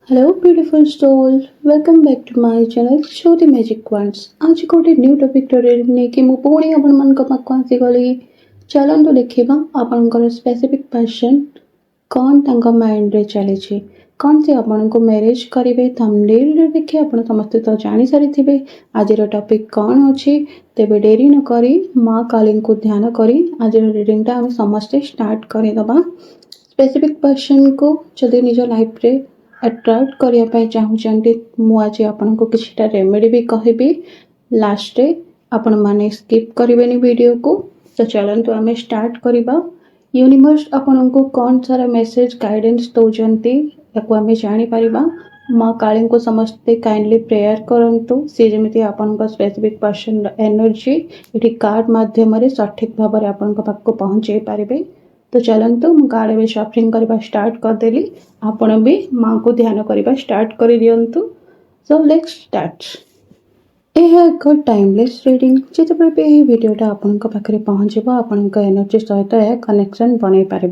Hello, beautiful soul. Welcome back to my channel, Show the Magic Wands. आज गोटे new topic नेकी मु पुणी आपण मन पाखु आसीगली चलतु देखा आपणकर स्पेसिफिक पर्सन कौन तांको माइंड रे चली कौन से आपण को मैरिज करेंगे थंबनेल रे देखि आपण समस्त तो जानी सारी आज टॉपिक कौन अच्छी तेबे डेरी न करी माँ काली को ध्यान करी आज रीडिंग टा हम समस्ते स्टार्ट करदबा स्पेसिफिक पर्सन को जदि निज लाइफ रे अट्राक्ट करने चाहूँगी मुझे आपन को किसी रेमेडी भी कहबी लास्ट आपण माने स्किप करें वीडियो को। तो चलतु आम स्टार्ट करवा यूनिवर्स आपन को कौन सारा मेसेज गाइडेंस दौरान आम जापर माँ काली को समस्ते काइंडली प्रेयर करंतु सी जमी आपन स्पेसिफिक पर्सन एनर्जी ये कार्ड मध्यम सठिक भाव में आपन पाखक पहुँचे पारे। तो चलतु मु कार्ड में शफलिंग करवा स्टार्ट करदेली आपण भी माँ को ध्यान करवा स्टार्ट कर दियंतु। So let's start. यह एक टाइमलेस रीडिंग जिते भी यह वीडियोटा आपण पाखे पहुँचब आपण एनर्जी सहित यह कनेक्शन बनई पार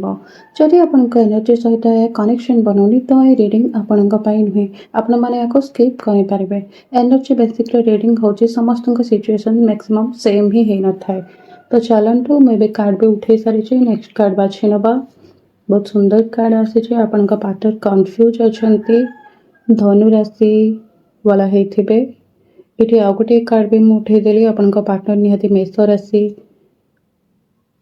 जदि आपण एनर्जी सहित यह कनेक्शन बनौनी तो यह रीडिंग आपण नुहे आपण मैंने स्किप करें। एनर्जी बेसिकली रीडिंग हूँ समस्त सिचुएशन मैक्सिमम सेम ही हो न था। तो चलतु मुझे कार्ड भी उठे सारी नेक्स्ट कार्ड बाछि नवा बहुत सुंदर कार्ड आसी आपण पार्टनर कन्फ्यूज अच्छा धनु राशि वाला होते ये आउ गोटे कार्ड भी मुझे उठेदेली आपण पार्टनर निहाती मेष राशि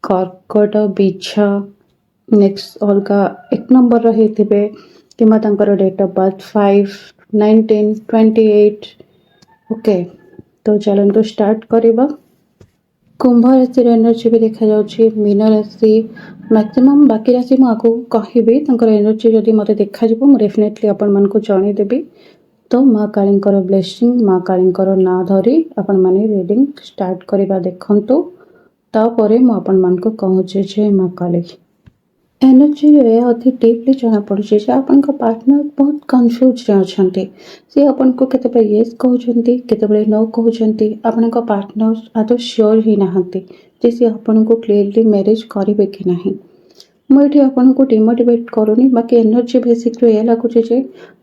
कर्कट बीछ नेक्स्ट अलग एक नंबर होते कि डेट ऑफ बर्थ 5 19 28 ओके। तो चलतु स्टार्ट करवा कुंभ राशि एनर्जी भी देखा जाउछि मीन राशि मैक्सिमम बाकी राशि मुझे कहबी एनर्जी जदि मत देखा डेफिनेटली आपण मन को जनईदेवी। तो माँ काली ब्लेसिंग माँ काली ना धरी आपण माने रीडिंग स्टार्ट करवा देखंतु तापरे मु आपण मन को कहूचे जे माँ काली एनर्जी रे अति डीपली जना पड़ुछि जे आपन को पार्टनर बहुत कंफ्यूज रे अछंती से आपन को केते यस कहउछंती केते नो कहउछंती आपन को पार्टनर आदो श्योर ही नहंती जे से आपन को क्लियरली मैरिज करिवे कि नहीं। मु एठी आपन को डिमोटिवेट करूनी बाकी एनर्जी बेसिकली ये लागुछि जे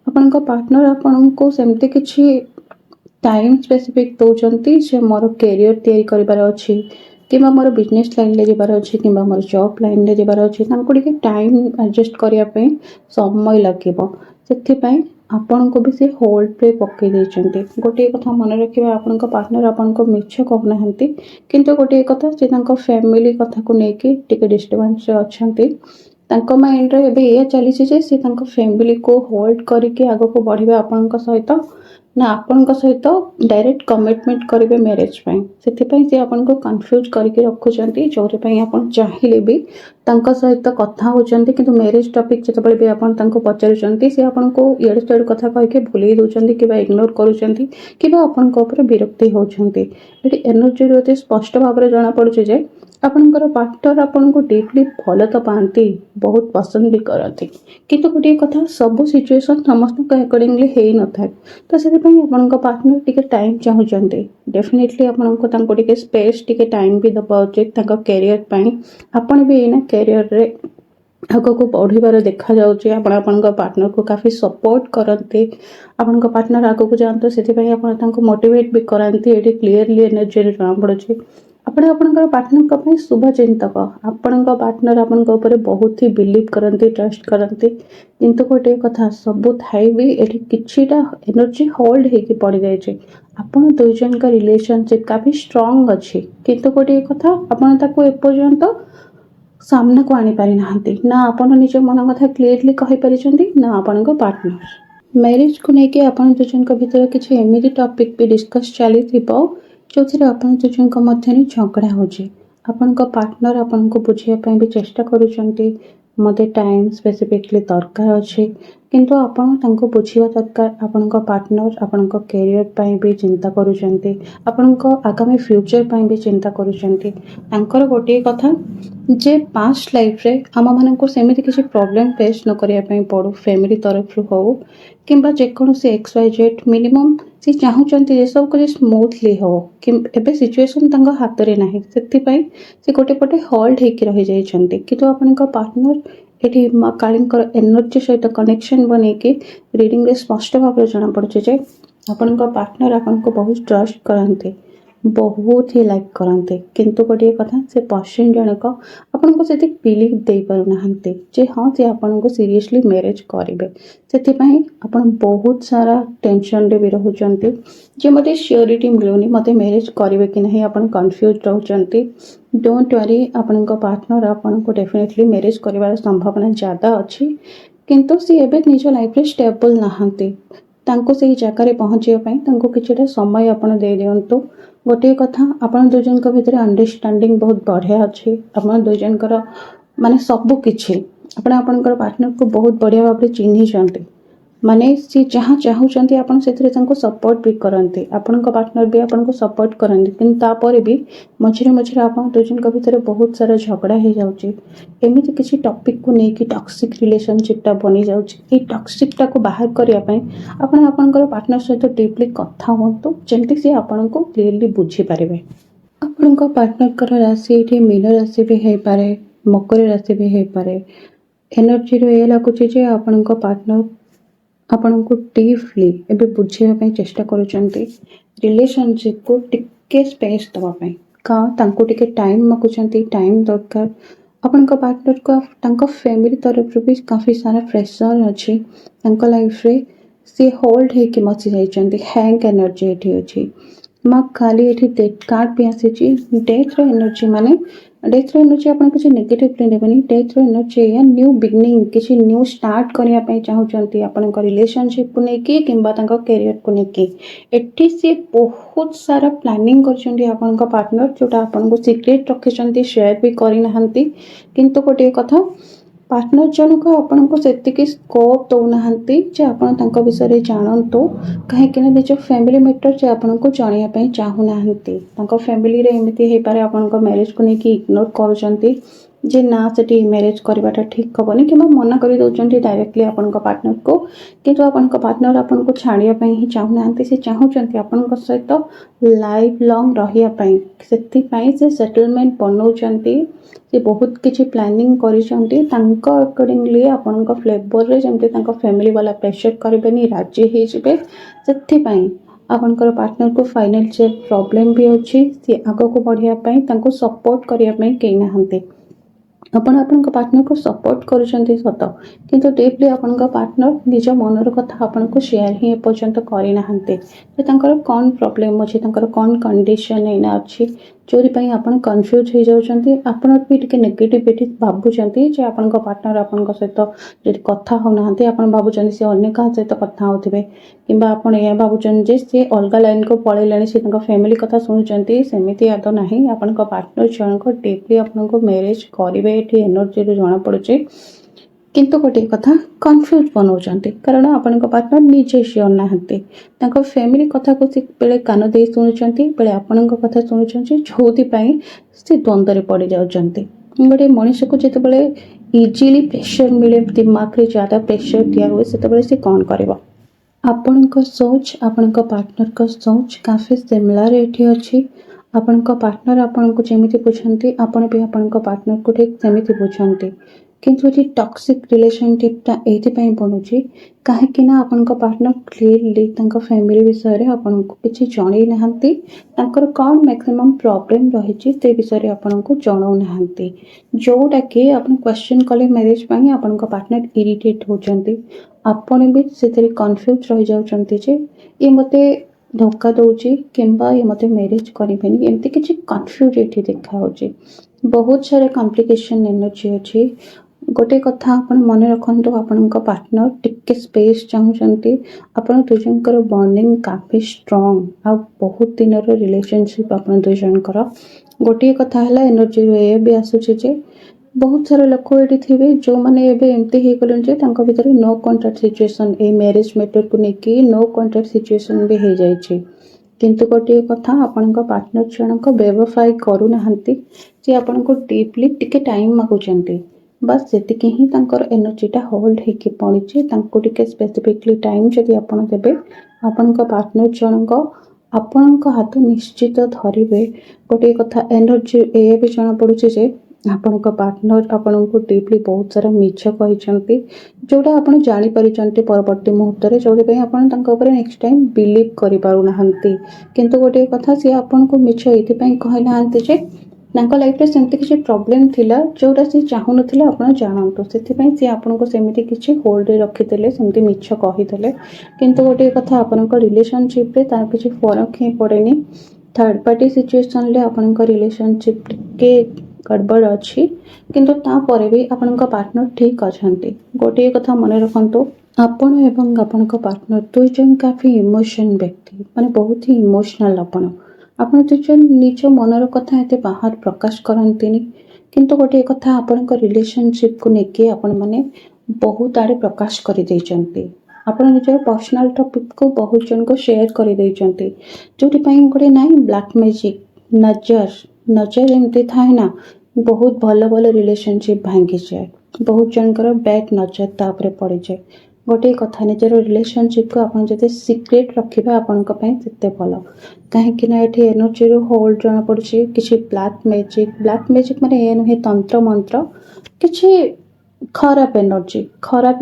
आपन को पार्टनर आपन को सेमते किछि टाइम स्पेसिफिक दौरान जे मोर कैरियर तैयारी करिबार अछि कि मोर बिजनेस लाइन ले जबार अच्छी कि मोर जॉब लाइन ले जबार अच्छी टे टाइम एडजस्ट करने समय लगे से आपण को भी से होल्ड पे पकई देते। गोटे कथा मन रखिए आपण पार्टनर आपण को मिछ कहना किंतु गोटे कथा से फैमिली कथा को लेकिन टिके डिस्टर्बेंस अच्छा माइंड रे एबे ये चली से फैमिली को होल्ड करके आग को बढ़े आपण सहित ना आपण सहित डायरेक्ट कमिटमेंट करेंगे मैरिज से आपन को कन्फ्यूज करके रखुचंती जो आपण चाहिए भी सहित कथा होचंती किंतु मैरिज टॉपिक जतबे भी आपण तांको पचारुचंती से आपण को इएड साइड कथा कह के भूली दउचंती कि इग्नोर करूचंती कि आपण को ऊपर विरक्ति होचंती। एटी एनर्जी रे स्पष्ट भाव में जाना पड़ुचे जे आपनकर पार्टनर आपन को डीपली भल तो पाती बहुत पसंद भी करती किंतु गोटे कथा सब सिचुएशन समस्त अकॉर्डिंगली हो न था। तो से आपण पार्टनर टिके टाइम चाहूचंती डेफिनेटली आपण को तांको टिके स्पेस टिके टाइम भी दबा उचित तांको कैरियर पई आपण भी एना कैरियर रे आग को बढ़िबार देखा जाउची आपण पार्टनर को काफी सपोर्ट करते आपण पार्टनर आग को जानते से आपण तांको मोटिवेट भी करांती एटी क्लियरली एनर्जी रे जाना पड़ुची आपण पार्टनर शुभ चिंतक आपण पार्टनर आपण बहुत ही बिलीव करते ट्रस्ट करते किंतु गोटे कथा सब थाई भी एठी किछिटा एनर्जी होल्ड होके पड़ जाए आपण दुई जन का रिलेशनशिप काफी स्ट्रांग अच्छी किंतु गोटे कथा आपण ताको एपर्यंत सामना को आनी पारि नाहंती ना आपण निज मन कथा क्लियरली कहि परिचंती ना आपण पार्टनर मैरिज को लेके आपण दुई जन का भीतर किछि एमिति टॉपिक भी डिस्कस चली थिबो जो आपण दुजन मध्य झगड़ा होची आपण पार्टनर आपण को बुझिया भी चेष्टा करूचंती मते टाइम स्पेसिफिकली दरकार अच्छे किंतु आपण तांको बुझिया दरकार आपण पार्टनर आपण कैरियर पई भी चिंता करूचंती आपण आगामी फ्यूचर पई भी चिंता करूचंती तांकर गोटे कथा जे पास्ट लाइफ रे आम मान को सेमिति किसी प्रॉब्लम फेस न करिया पई पड़ो फैमिली तरफ हो किंबा जेकोसी XYZ मिनिमम से चाहूचंती ये सब कुछ स्मूथली हो कि एबे सिचुएशन तांको हाथ रे नाही से गोटे पटे होल्ड होके रही जाइछंती किंतु आपण पार्टनर ଏଠି ମା କାଳୀଙ୍କର ଏନର୍ଜି ସହିତ କନେକ୍ସନ୍ ବନେଇକି ରିଡ଼ିଂରେ ସ୍ପଷ୍ଟ ଭାବରେ ଜଣାପଡ଼ୁଛି ଯେ ଆପଣଙ୍କ ପାର୍ଟନର ଆପଣଙ୍କୁ ବହୁତ ଟ୍ରଷ୍ଟ କରନ୍ତି, ବହୁତ ହି ଲାଇକ୍ କରନ୍ତି। କିନ୍ତୁ ଗୋଟିଏ କଥା, ସେ ପର୍ସନ୍ ଜଣକ ଆପଣଙ୍କୁ ସେତିକି ବିଲିଭ୍ ଦେଇପାରୁନାହାନ୍ତି ଯେ ହଁ ସେ ଆପଣଙ୍କୁ ସିରିୟସଲି ମ୍ୟାରେଜ୍ କରିବେ। ସେଥିପାଇଁ ଆପଣ ବହୁତ ସାରା ଟେନସନ୍ରେ ବି ରହୁଛନ୍ତି ଯେ ମୋତେ ସିଓରିଟି ମିଳୁନି, ମୋତେ ମ୍ୟାରେଜ୍ କରିବେ କି ନାହିଁ, ଆପଣ କନଫ୍ୟୁଜ୍ ରହୁଛନ୍ତି। ଡୋଣ୍ଟ ୱାରି, ଆପଣଙ୍କ ପାର୍ଟନର ଆପଣଙ୍କୁ ଡେଫିନେଟଲି ମ୍ୟାରେଜ୍ କରିବାର ସମ୍ଭାବନା ज़्यादा ଅଛି। କିନ୍ତୁ ସେ ଏବେ ନିଜ ଲାଇଫ୍ରେ ଷ୍ଟେବଲ୍ ନାହାନ୍ତି। ତାଙ୍କୁ ସେଇ ଜାଗାରେ ପହଞ୍ଚିବା ପାଇଁ ତାଙ୍କୁ କିଛିଟା ସମୟ ଆପଣ ଦେଇଦିଅନ୍ତୁ। ଗୋଟିଏ କଥା, ଆପଣ ଦୁଇ ଜଣଙ୍କ ଭିତରେ ଅଣ୍ଡରଷ୍ଟାଣ୍ଡିଂ ବହୁତ ବଢ଼ିଆ ଅଛି। ଆପଣ ଦୁଇ ଜଣଙ୍କର ମାନେ ସବୁ କିଛି ଆପଣ ଆପଣଙ୍କର ପାର୍ଟନରକୁ ବହୁତ ବଢ଼ିଆ ଭାବରେ ଚିହ୍ନିଛନ୍ତି। ମାନେ ସେ ଯାହା ଚାହୁଁଛନ୍ତି ଆପଣ ସେଥିରେ ତାଙ୍କୁ ସପୋର୍ଟ ବି କରନ୍ତି, ଆପଣଙ୍କ ପାର୍ଟନର ବି ଆପଣଙ୍କୁ ସପୋର୍ଟ କରନ୍ତି। କିନ୍ତୁ ତାପରେ ବି ମଝିରେ ମଝିରେ ଆପଣ ଦୁଇ ଜଣଙ୍କ ଭିତରେ ବହୁତ ସାରା ଝଗଡ଼ା ହେଇଯାଉଛି। ଏମିତି କିଛି ଟପିକ୍କୁ ନେଇକି ଟକ୍ସିକ୍ ରିଲେସନସିପ୍ଟା ବନିଯାଉଛି। ଏଇ ଟକ୍ସିକ୍ଟାକୁ ବାହାର କରିବା ପାଇଁ ଆପଣ ଆପଣଙ୍କର ପାର୍ଟନର ସହିତ ଡିପଲି କଥା ହୁଅନ୍ତୁ, ଯେମିତି ସେ ଆପଣଙ୍କୁ କ୍ଲିୟରଲି ବୁଝିପାରିବେ। ଆପଣଙ୍କ ପାର୍ଟନରଙ୍କର ରାଶି ଏଠି ମୀନ ରାଶି ବି ହେଇପାରେ, ମକର ରାଶି ବି ହେଇପାରେ। ଏନର୍ଜିରୁ ଏ ଲାଗୁଛି ଯେ ଆପଣଙ୍କ ପାର୍ଟନର ଆପଣଙ୍କୁ ଡିପଲି ଏବେ ବୁଝିବା ପାଇଁ ଚେଷ୍ଟା କରୁଛନ୍ତି, ରିଲେସନସିପ୍କୁ ଟିକେ ସ୍ପେସ୍ ଦେବା ପାଇଁ। ତାଙ୍କୁ ଟିକେ ଟାଇମ୍ ମାଗୁଛନ୍ତି, ଟାଇମ୍ ଦରକାର। ଆପଣଙ୍କ ପାର୍ଟନରକୁ ତାଙ୍କ ଫ୍ୟାମିଲି ତରଫରୁ ବି କାଫି ସାରା ପ୍ରେସର୍ ଅଛି ତାଙ୍କ ଲାଇଫ୍ରେ। ସେ ହୋଲ୍ଡ ହେଇକି ବସି ଯାଇଛନ୍ତି, ହ୍ୟାଙ୍ଗ ଏନର୍ଜି ଏଠି ଅଛି। ମା ଖାଲି ଏଠି ଡେଥ୍ କାର୍ଡ଼ ବି ଆସିଛି। ଡେଥ୍ର ଏନର୍ଜି ମାନେ ଡେଥ୍ର ଏନର୍ଜି ଆପଣ କିଛି ନେଗେଟିଭଲି ନେବେନି। ଡେଥ୍ର ଏନର୍ଜି ଏଇଆ, ନ୍ୟୁ ବିଗିନିଂ, କିଛି ନ୍ୟୁ ଷ୍ଟାର୍ଟ କରିବା ପାଇଁ ଚାହୁଁଛନ୍ତି ଆପଣଙ୍କ ରିଲେସନସିପ୍କୁ ନେଇକି କିମ୍ବା ତାଙ୍କ କ୍ୟାରିୟରକୁ ନେଇକି। ଏଠି ସେ ବହୁତ ସାରା ପ୍ଲାନିଂ କରିଛନ୍ତି ଆପଣଙ୍କ ପାର୍ଟନର, ଯେଉଁଟା ଆପଣଙ୍କୁ ସିକ୍ରେଟ୍ ରଖିଛନ୍ତି, ସେୟାର ବି କରିନାହାନ୍ତି। କିନ୍ତୁ ଗୋଟିଏ କଥା, ପାର୍ଟନର ଜଣକ ଆପଣଙ୍କୁ ସେତିକି ସ୍କୋପ୍ ଦେଉନାହାନ୍ତି ଯେ ଆପଣ ତାଙ୍କ ବିଷୟରେ ଜାଣନ୍ତୁ, କାହିଁକିନା ନିଜ ଫ୍ୟାମିଲି ମ୍ୟାଟର ସେ ଆପଣଙ୍କୁ ଜଣାଇବା ପାଇଁ ଚାହୁଁନାହାନ୍ତି। ତାଙ୍କ ଫ୍ୟାମିଲିରେ ଏମିତି ହେଇପାରେ ଆପଣଙ୍କ ମ୍ୟାରେଜକୁ ନେଇକି ଇଗ୍ନୋର କରୁଛନ୍ତି ଯେ ନା ସେଠି ମ୍ୟାରେଜ୍ କରିବାଟା ଠିକ୍ ହେବନି, କିମ୍ବା ମନା କରିଦେଉଛନ୍ତି ଡାଇରେକ୍ଟଲି ଆପଣଙ୍କ ପାର୍ଟନରକୁ। କିନ୍ତୁ ଆପଣଙ୍କ ପାର୍ଟନର ଆପଣଙ୍କୁ ଛାଡ଼ିବା ପାଇଁ ହିଁ ଚାହୁଁନାହାନ୍ତି, ସେ ଚାହୁଁଛନ୍ତି ଆପଣଙ୍କ ସହିତ ଲାଇଫ୍ ଲଙ୍ଗ୍ ରହିବା ପାଇଁ। ସେଥିପାଇଁ ସେ ସେଟଲମେଣ୍ଟ ବନାଉଛନ୍ତି, ସେ ବହୁତ କିଛି ପ୍ଲାନିଂ କରିଛନ୍ତି ତାଙ୍କ ଆକର୍ଡ଼ିଂଲି ଆପଣଙ୍କ ଫ୍ଲେଭରରେ, ଯେମିତି ତାଙ୍କ ଫ୍ୟାମିଲି ବାଲା ପ୍ରେସର୍ କରିବେନି, ରାଜି ହେଇଯିବେ। ସେଥିପାଇଁ ଆପଣଙ୍କର ପାର୍ଟନରକୁ ଫାଇନାନ୍ସିଆଲ ପ୍ରୋବ୍ଲେମ୍ ବି ଅଛି, ସେ ଆଗକୁ ବଢ଼ିବା ପାଇଁ ତାଙ୍କୁ ସପୋର୍ଟ କରିବା ପାଇଁ କେହି ନାହାନ୍ତି। ଆପଣ ଆପଣଙ୍କ ପାର୍ଟନରକୁ ସପୋର୍ଟ କରୁଛନ୍ତି ସତ, କିନ୍ତୁ ଡିପଲି ଆପଣଙ୍କ ପାର୍ଟନର ନିଜ ମନର କଥା ଆପଣଙ୍କୁ ସେୟାର ହିଁ ଏପର୍ଯ୍ୟନ୍ତ କରିନାହାନ୍ତି ଯେ ତାଙ୍କର କ'ଣ ପ୍ରୋବ୍ଲେମ୍ ଅଛି, ତାଙ୍କର କ'ଣ କଣ୍ଡିସନ୍ ଏଇନା ଅଛି, ଯେଉଁଥିପାଇଁ ଆପଣ କନଫ୍ୟୁଜ୍ ହେଇଯାଉଛନ୍ତି। ଆପଣ ବି ଟିକେ ନେଗେଟିଭିଟି ଭାବୁଛନ୍ତି ଯେ ଆପଣଙ୍କ ପାର୍ଟନର ଆପଣଙ୍କ ସହିତ ଯଦି କଥା ହେଉନାହାନ୍ତି, ଆପଣ ଭାବୁଛନ୍ତି ସେ ଅନ୍ୟ କାହା ସହିତ କଥା ହେଉଥିବେ, କିମ୍ବା ଆପଣ ଏହା ଭାବୁଛନ୍ତି ଯେ ସେ ଅଲଗା ଲାଇନ୍କୁ ପଳେଇଲେଣି, ସେ ତାଙ୍କ ଫ୍ୟାମିଲି କଥା ଶୁଣୁଛନ୍ତି। ସେମିତି ଆଦୌ ନାହିଁ। ଆପଣଙ୍କ ପାର୍ଟନର ଜଣକ ଡିପଲି ଆପଣଙ୍କୁ ମ୍ୟାରେଜ୍ କରିବେ, ଏଠି ଏନର୍ଜିରୁ ଜଣାପଡ଼ୁଛି। କିନ୍ତୁ ଗୋଟିଏ କଥା, କନଫ୍ୟୁଜ୍ ବନାଉଛନ୍ତି, କାରଣ ଆପଣଙ୍କ ପାର୍ଟନର ନିଜେ ସିଓର ନାହାନ୍ତି। ତାଙ୍କ ଫ୍ୟାମିଲି କଥାକୁ ସେ ବେଳେ କାନ ଦେଇ ଶୁଣୁଛନ୍ତି, ବେଳେ ଆପଣଙ୍କ କଥା ଶୁଣୁଛନ୍ତି, ଯେଉଁଥିପାଇଁ ସେ ଦ୍ୱନ୍ଦ୍ୱରେ ପଡ଼ିଯାଉଛନ୍ତି। ଗୋଟେ ମଣିଷକୁ ଯେତେବେଳେ ଇଜିଲି ପ୍ରେସର୍ ମିଳେ, ଦିମାଗରେ ज़्यादा ପ୍ରେସର୍ ଦିଆ ହୁଏ, ସେତେବେଳେ ସେ କ'ଣ କରିବ? ଆପଣଙ୍କ ସୋଚ୍ ଆପଣଙ୍କ ପାର୍ଟନରଙ୍କ ସୋଚ୍ କାଫି ସିମିଲାର ଏଠି ଅଛି। ଆପଣଙ୍କ ପାର୍ଟନର ଆପଣଙ୍କୁ ଯେମିତି ବୁଝନ୍ତି, ଆପଣ ବି ଆପଣଙ୍କ ପାର୍ଟନରକୁ ଠିକ୍ ସେମିତି ବୁଝନ୍ତି। କିନ୍ତୁ ଏଠି ଟକ୍ସିକ୍ ରିଲେସନସିପ୍ଟା ଏଇଥିପାଇଁ ବନୁଛି କାହିଁକିନା ଆପଣଙ୍କ ପାର୍ଟନର କ୍ଲିୟରଲି ତାଙ୍କ ଫ୍ୟାମିଲି ବିଷୟରେ ଆପଣଙ୍କୁ କିଛି ଜଣେଇ ନାହାନ୍ତି। ତାଙ୍କର କ'ଣ ମ୍ୟାକ୍ସିମମ୍ ପ୍ରୋବ୍ଲେମ୍ ରହିଛି ସେ ବିଷୟରେ ଆପଣଙ୍କୁ ଜଣାଉନାହାନ୍ତି, ଯେଉଁଟାକି ଆପଣ କ୍ୱେଶ୍ଚନ୍ କଲେ ମ୍ୟାରେଜ୍ ପାଇଁ ଆପଣଙ୍କ ପାର୍ଟନର ଇରିଟେଟ୍ ହେଉଛନ୍ତି। ଆପଣ ବି ସେଥିରେ କନଫ୍ୟୁଜ୍ ରହିଯାଉଛନ୍ତି ଯେ ଇଏ ମୋତେ ଧୋକା ଦେଉଛି କିମ୍ବା ଇଏ ମୋତେ ମ୍ୟାରେଜ୍ କରିବେନି, ଏମିତି କିଛି କନଫ୍ୟୁଜ୍ ଏଠି ଦେଖାହେଉଛି। ବହୁତ ସାରା କମ୍ପ୍ଲିକେସନ୍ ଏନର୍ଜି ଅଛି। ଗୋଟେ କଥା ଆପଣ ମନେ ରଖନ୍ତୁ, ଆପଣଙ୍କ ପାର୍ଟନର ଟିକେ ସ୍ପେସ୍ ଚାହୁଁଛନ୍ତି। ଆପଣ ଦୁଇ ଜଣଙ୍କର ବଣ୍ଡିଂ କାଫି ଷ୍ଟ୍ରଙ୍ଗ, ଆଉ ବହୁତ ଦିନର ରିଲେସନସିପ୍ ଆପଣ ଦୁଇ ଜଣଙ୍କର। ଗୋଟିଏ କଥା ହେଲା, ଏନର୍ଜିରୁ ଏ ବି ଆସୁଛି ଯେ ବହୁତ ସାରା ଲୋକ ଏଠି ଥିବେ ଯେଉଁମାନେ ଏବେ ଏମିତି ହେଇଗଲେଣି ଯେ ତାଙ୍କ ଭିତରେ ନୋ କଣ୍ଟାକ୍ଟ ସିଚୁଏସନ୍, ଏଇ ମ୍ୟାରେଜ୍ ମ୍ୟାଟରକୁ ନେଇକି ନୋ କଣ୍ଟାକ୍ଟ ସିଚୁଏସନ୍ ବି ହେଇଯାଇଛି। କିନ୍ତୁ ଗୋଟିଏ କଥା, ଆପଣଙ୍କ ପାର୍ଟନର ଜଣକ ବେବଫାଇ କରୁନାହାନ୍ତି, ଯେ ଆପଣଙ୍କୁ ଡିପଲି ଟିକେ ଟାଇମ୍ ମାଗୁଛନ୍ତି। ବାସ୍ ସେତିକି ହିଁ ତାଙ୍କର ଏନର୍ଜିଟା ହୋଲ୍ଡ ହେଇକି ପଡ଼ିଛି। ତାଙ୍କୁ ଟିକେ ସ୍ପେସିଫିକଲି ଟାଇମ୍ ଯଦି ଆପଣ ଦେବେ, ଆପଣଙ୍କ ପାର୍ଟନର ଜଣକ ଆପଣଙ୍କ ହାତ ନିଶ୍ଚିତ ଧରିବେ। ଗୋଟିଏ କଥା, ଏନର୍ଜି ଏଇଆ ବି ଜଣାପଡ଼ୁଛି ଯେ ଆପଣଙ୍କ ପାର୍ଟନର ଆପଣଙ୍କୁ ଡିପଲି ବହୁତ ସାରା ମିଛ କହିଛନ୍ତି, ଯେଉଁଟା ଆପଣ ଜାଣିପାରିଛନ୍ତି ପରବର୍ତ୍ତୀ ମୁହୂର୍ତ୍ତରେ, ଯେଉଁଥିପାଇଁ ଆପଣ ତାଙ୍କ ଉପରେ ନେକ୍ସଟ ଟାଇମ୍ ବିଲିଭ୍ କରିପାରୁନାହାନ୍ତି। କିନ୍ତୁ ଗୋଟିଏ କଥା, ସିଏ ଆପଣଙ୍କୁ ମିଛ ଏଇଥିପାଇଁ କହିନାହାନ୍ତି ଯେ ତାଙ୍କ ଲାଇଫରେ ସେମିତି କିଛି ପ୍ରୋବ୍ଲେମ୍ ଥିଲା ଯେଉଁଟା ସିଏ ଚାହୁଁନଥିଲେ ଆପଣ ଜାଣନ୍ତୁ, ସେଥିପାଇଁ ସିଏ ଆପଣଙ୍କୁ ସେମିତି କିଛି ହୋଲ୍ଡରେ ରଖିଥିଲେ, ସେମିତି ମିଛ କହିଥିଲେ। କିନ୍ତୁ ଗୋଟିଏ କଥା, ଆପଣଙ୍କ ରିଲେସନସିପ୍ରେ ତାର କିଛି ଫରକ ହିଁ ପଡ଼େନି। ଥାର୍ଡ଼ ପାର୍ଟି ସିଚୁଏସନ୍ରେ ଆପଣଙ୍କ ରିଲେସନସିପ୍ ଟିକେ ଗଡ଼ବଡ଼ ଅଛି, କିନ୍ତୁ ତାପରେ ବି ଆପଣଙ୍କ ପାର୍ଟନର ଠିକ୍ ଅଛନ୍ତି। ଗୋଟିଏ କଥା ମନେ ରଖନ୍ତୁ, ଆପଣ ଏବଂ ଆପଣଙ୍କ ପାର୍ଟନର ଦୁଇଜଣ କାଫି ଇମୋସନ୍ ବ୍ୟକ୍ତି, ମାନେ ବହୁତ ହିଁ ଇମୋସନାଲ୍। ଆପଣ ଦୁଇଜଣ ନିଜ ମନର କଥା ଏତେ ବାହାରେ ପ୍ରକାଶ କରନ୍ତିନି, କିନ୍ତୁ ଗୋଟିଏ କଥା, ଆପଣଙ୍କ ରିଲେସନସିପ୍କୁ ନେଇକି ଆପଣମାନେ ବହୁତ ଆଡ଼େ ପ୍ରକାଶ କରିଦେଇଛନ୍ତି। ଆପଣ ନିଜର ପର୍ସନାଲ୍ ଟପିକ୍କୁ ବହୁତ ଜଣଙ୍କୁ ସେୟାର କରିଦେଇଛନ୍ତି, ଯେଉଁଥିପାଇଁ ଗୋଟେ ନାହିଁ ବ୍ଲାକ୍ ମ୍ୟାଜିକ୍, ନଜର ଏମିତି ଥାଏ ନା, ବହୁତ ଭଲ ଭଲ ରିଲେସନସିପ୍ ଭାଙ୍ଗିଯାଏ, ବହୁତ ଜଣଙ୍କର ବ୍ୟାଡ୍ ନଜର ତା ଉପରେ ପଡ଼ିଯାଏ। ଗୋଟିଏ କଥା, ନିଜର ରିଲେସନସିପ୍କୁ ଆପଣ ଯେତେ ସିକ୍ରେଟ୍ ରଖିବେ ଆପଣଙ୍କ ପାଇଁ ସେତେ ଭଲ, କାହିଁକି ନା ଏଠି ଏନର୍ଜିରୁ ହୋଲ୍ଡ ଜଣାପଡ଼ୁଛି କିଛି ବ୍ଲାକ୍ ମ୍ୟାଜିକ୍ ମାନେ ଏ ନୁହେଁ ତନ୍ତ୍ର ମନ୍ତ୍ର, କିଛି ଖରାପ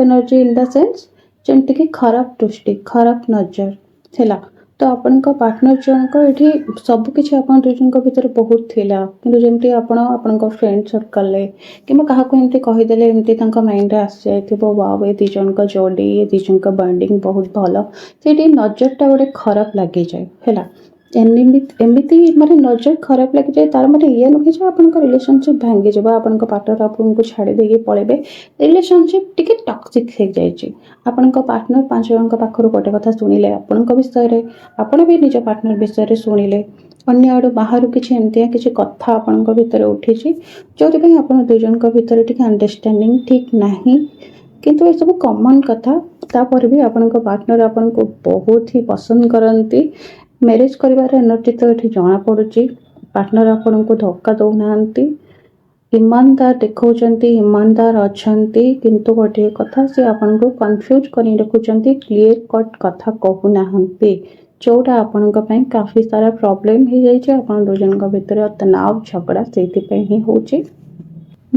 ଏନର୍ଜି ଇନ୍ ଦ ସେନ୍ସ ଯେମିତିକି ଖରାପ ଦୃଷ୍ଟି, ଖରାପ ନଜର ହେଲା। ତ ଆପଣଙ୍କ ପାର୍ଟନର ଜଣକ ଏଠି ସବୁକିଛି ଆପଣ ଦୁଇଜଣଙ୍କ ଭିତରେ ବହୁତ ଥିଲା, କିନ୍ତୁ ଯେମିତି ଆପଣ ଆପଣଙ୍କ ଫ୍ରେଣ୍ଡ ସର୍କଲରେ କିମ୍ବା କାହାକୁ ଏମିତି କହିଦେଲେ, ଏମିତି ତାଙ୍କ ମାଇଣ୍ଡରେ ଆସିଯାଇଥିବ, ୱାଓ ଏ ଦୁଇ ଜଣଙ୍କ ଯୋଡ଼ି, ଏ ଦୁଇ ଜଣଙ୍କ ବଣ୍ଡିଙ୍ଗ ବହୁତ ଭଲ, ସେଇଠି ନଜରଟା ଗୋଟେ ଖରାପ ଲାଗିଯାଏ ହେଲା। ଏମିତି ମାନେ ନଜର ଖରାପ ଲାଗିଯାଏ, ତାର ମାନେ ଇଏ ନୁହେଁ ଯେ ଆପଣଙ୍କ ରିଲେସନସିପ୍ ଭାଙ୍ଗିଯିବ, ଆପଣଙ୍କ ପାର୍ଟନର ଆପଣଙ୍କୁ ଛାଡ଼ି ଦେଇକି ପଳେଇବେ, ରିଲେସନସିପ୍ ଟିକେ ଟକ୍ସିକ୍ ହେଇଯାଇଛି। ଆପଣଙ୍କ ପାର୍ଟନର 5 ଜଣଙ୍କ ପାଖରୁ ଗୋଟେ କଥା ଶୁଣିଲେ ଆପଣଙ୍କ ବିଷୟରେ, ଆପଣ ବି ନିଜ ପାର୍ଟନର ବିଷୟରେ ଶୁଣିଲେ, ଅନ୍ୟ ଆଡ଼ୁ ବାହାରୁ କିଛି ଏମିତିଆ କିଛି କଥା ଆପଣଙ୍କ ଭିତରେ ଉଠିଛି, ଯେଉଁଥିପାଇଁ ଆପଣ ଦୁଇଜଣଙ୍କ ଭିତରେ ଟିକେ ଅଣ୍ଡରଷ୍ଟାଣ୍ଡିଂ ଠିକ୍ ନାହିଁ। କିନ୍ତୁ ଏସବୁ କମନ୍ କଥା, ତାପରେ ବି ଆପଣଙ୍କ ପାର୍ଟନର ଆପଣଙ୍କୁ ବହୁତ ହିଁ ପସନ୍ଦ କରନ୍ତି। ମ୍ୟାରେଜ୍ କରିବାର ଏନର୍ଜି ତ ଏଠି ଜଣାପଡ଼ୁଛି। ପାର୍ଟନର ଆପଣଙ୍କୁ ଧୋକା ଦେଉନାହାନ୍ତି, ଇମାନଦାର ଦେଖାଉଛନ୍ତି, ଇମାନଦାର ଅଛନ୍ତି, କିନ୍ତୁ ଗୋଟିଏ କଥା, ସେ ଆପଣଙ୍କୁ କନଫ୍ୟୁଜ୍ କରି ରଖୁଛନ୍ତି, କ୍ଲିୟର କଟ୍ କଥା କହୁନାହାନ୍ତି, ଯେଉଁଟା ଆପଣଙ୍କ ପାଇଁ କାଫି ସାରା ପ୍ରୋବ୍ଲେମ୍ ହେଇଯାଇଛି। ଆପଣ ଦୁଇଜଣଙ୍କ ଭିତରେ ତନାବ ଝଗଡ଼ା ସେଇଥିପାଇଁ ହିଁ ହେଉଛି।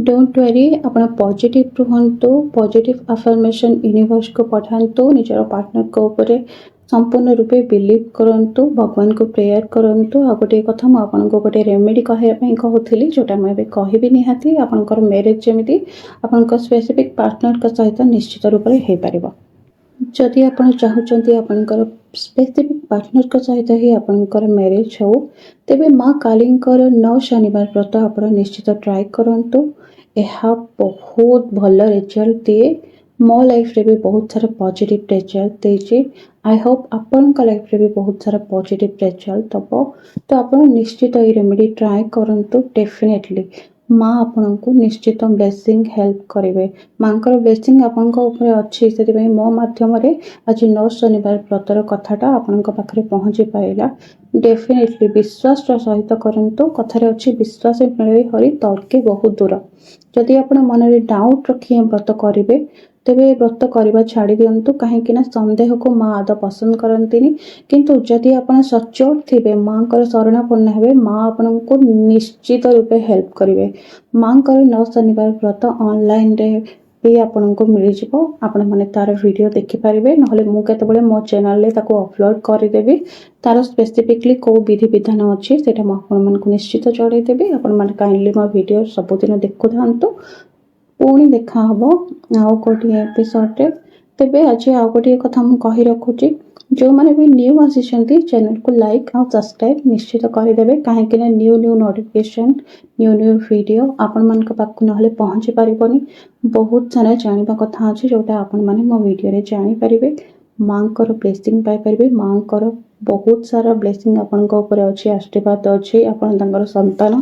ଡୋଣ୍ଟ ୱେରି, ଆପଣ ପଜିଟିଭ୍ ରୁହନ୍ତୁ, ପଜିଟିଭ୍ ଆଫର୍ମେସନ୍ ୟୁନିଭର୍ସକୁ ପଠାନ୍ତୁ, ନିଜର ପାର୍ଟନରଙ୍କ ଉପରେ ସମ୍ପୂର୍ଣ୍ଣ ରୂପେ ବିଲିଭ୍ କରନ୍ତୁ, ଭଗବାନଙ୍କୁ ପ୍ରେୟାର କରନ୍ତୁ। ଆଉ ଗୋଟିଏ କଥା, ମୁଁ ଆପଣଙ୍କୁ ଗୋଟେ ରେମେଡ଼ି କହିବା ପାଇଁ କହୁଥିଲି, ଯେଉଁଟା ମୁଁ ଏବେ କହିବି ନିହାତି। ଆପଣଙ୍କର ମ୍ୟାରେଜ୍ ଯେମିତି ଆପଣଙ୍କ ସ୍ପେସିଫିକ୍ ପାର୍ଟନରଙ୍କ ସହିତ ନିଶ୍ଚିତ ରୂପରେ ହେଇପାରିବ। ଯଦି ଆପଣ ଚାହୁଁଛନ୍ତି ଆପଣଙ୍କର ସ୍ପେସିଫିକ୍ ପାର୍ଟନରଙ୍କ ସହିତ ହିଁ ଆପଣଙ୍କର ମ୍ୟାରେଜ୍ ହେଉ, ତେବେ ମା କାଳୀଙ୍କର 9 ଶନିବାର ବ୍ରତ ଆପଣ ନିଶ୍ଚିତ ଟ୍ରାଏ କରନ୍ତୁ। ଏହା ବହୁତ ଭଲ ରେଜଲ୍ଟ ଦିଏ। ମୋ ଲାଇଫରେ ବି ବହୁତ ସାରା ପଜିଟିଭ୍ ରେଜଲ୍ଟ ଦେଇଛି। ଆଇ ହୋପ୍ ଆପଣଙ୍କ ଲାଇଫରେ ବି ବହୁତ ସାରା ପଜିଟିଭ୍ ରେଜଲ୍ଟ ଦେବ। ତ ଆପଣ ନିଶ୍ଚିତ ଏଇ ରେମେଡ଼ି ଟ୍ରାଏ କରନ୍ତୁ। ଡେଫିନେଟଲି ମା ଆପଣଙ୍କୁ ନିଶ୍ଚିତ ବ୍ଲେସିଂ ହେଲ୍ପ କରିବେ। ମାଙ୍କର ବ୍ଲେସିଂ ଆପଣଙ୍କ ଉପରେ ଅଛି, ସେଥିପାଇଁ ମୋ ମାଧ୍ୟମରେ ଆଜି 9 ଶନିବାର ବ୍ରତର କଥାଟା ଆପଣଙ୍କ ପାଖରେ ପହଞ୍ଚି ପାରିଲା। ଡେଫିନେଟଲି ବିଶ୍ୱାସର ସହିତ କରନ୍ତୁ। କଥାରେ ଅଛି, ବିଶ୍ୱାସ ମିଳେ ହରି ତର୍କେ ବହୁତ ଦୂର। ଯଦି ଆପଣ ମନରେ ଡାଉଟ୍ ରଖି ବ୍ରତ କରିବେ, ତେବେ ବ୍ରତ କରିବା ଛାଡ଼ି ଦିଅନ୍ତୁ, କାହିଁକି ନା ସନ୍ଦେହକୁ ମା ଆଦୌ ପସନ୍ଦ କରନ୍ତିନି। କିନ୍ତୁ ଯଦି ଆପଣ ସଚ୍ଚୋଟ ଥିବେ, ମାଙ୍କର ଶରଣାପନ୍ନ ହେବେ, ମା ଆପଣଙ୍କୁ ନିଶ୍ଚିତ ରୂପେ ହେଲ୍ପ କରିବେ। ମାଙ୍କର 9 ଶନିବାର ବ୍ରତ ଅନଲାଇନରେ ବି ଆପଣଙ୍କୁ ମିଳିଯିବ, ଆପଣମାନେ ତାର ଭିଡ଼ିଓ ଦେଖିପାରିବେ, ନହେଲେ ମୁଁ କେତେବେଳେ ମୋ ଚ୍ୟାନେଲରେ ତାକୁ ଅପଲୋଡ଼ କରିଦେବି। ତାର ସ୍ପେସିଫିକଲି କେଉଁ ବିଧିବିଧାନ ଅଛି ସେଇଟା ମୁଁ ଆପଣମାନଙ୍କୁ ନିଶ୍ଚିତ ଜଣାଇଦେବି। ଆପଣମାନେ କାଇଣ୍ଡଲି ମୋ ଭିଡ଼ିଓ ସବୁଦିନ ଦେଖୁଥାନ୍ତୁ। ପୁଣି ଦେଖା ହେବ ଆଉ ଗୋଟିଏ ଏପିସୋଡ଼ରେ। ତେବେ ଆଜି ଆଉ ଗୋଟିଏ କଥା ମୁଁ କହି ରଖୁଛି, ଯେଉଁମାନେ ବି ନ୍ୟୁ ଆସିଛନ୍ତି ଚ୍ୟାନେଲକୁ ଲାଇକ୍ ଆଉ ସବସ୍କ୍ରାଇବ୍ ନିଶ୍ଚିତ କରିଦେବେ, କାହିଁକି ନା ନ୍ୟୁ ନୋଟିଫିକେସନ୍, ନ୍ୟୁ ଭିଡ଼ିଓ ଆପଣମାନଙ୍କ ପାଖକୁ ନହେଲେ ପହଞ୍ଚି ପାରିବନି। ବହୁତ ସାରା ଜାଣିବା କଥା ଅଛି, ଯେଉଁଟା ଆପଣମାନେ ମୋ ଭିଡ଼ିଓରେ ଜାଣିପାରିବେ। ମାଙ୍କର ବ୍ଲେସିଂ ପାଇପାରିବେ। ମାଙ୍କର ବହୁତ ସାରା ବ୍ଲେସିଂ ଆପଣଙ୍କ ଉପରେ ଅଛି, ଆଶୀର୍ବାଦ ଅଛି। ଆପଣ ତାଙ୍କର ସନ୍ତାନ।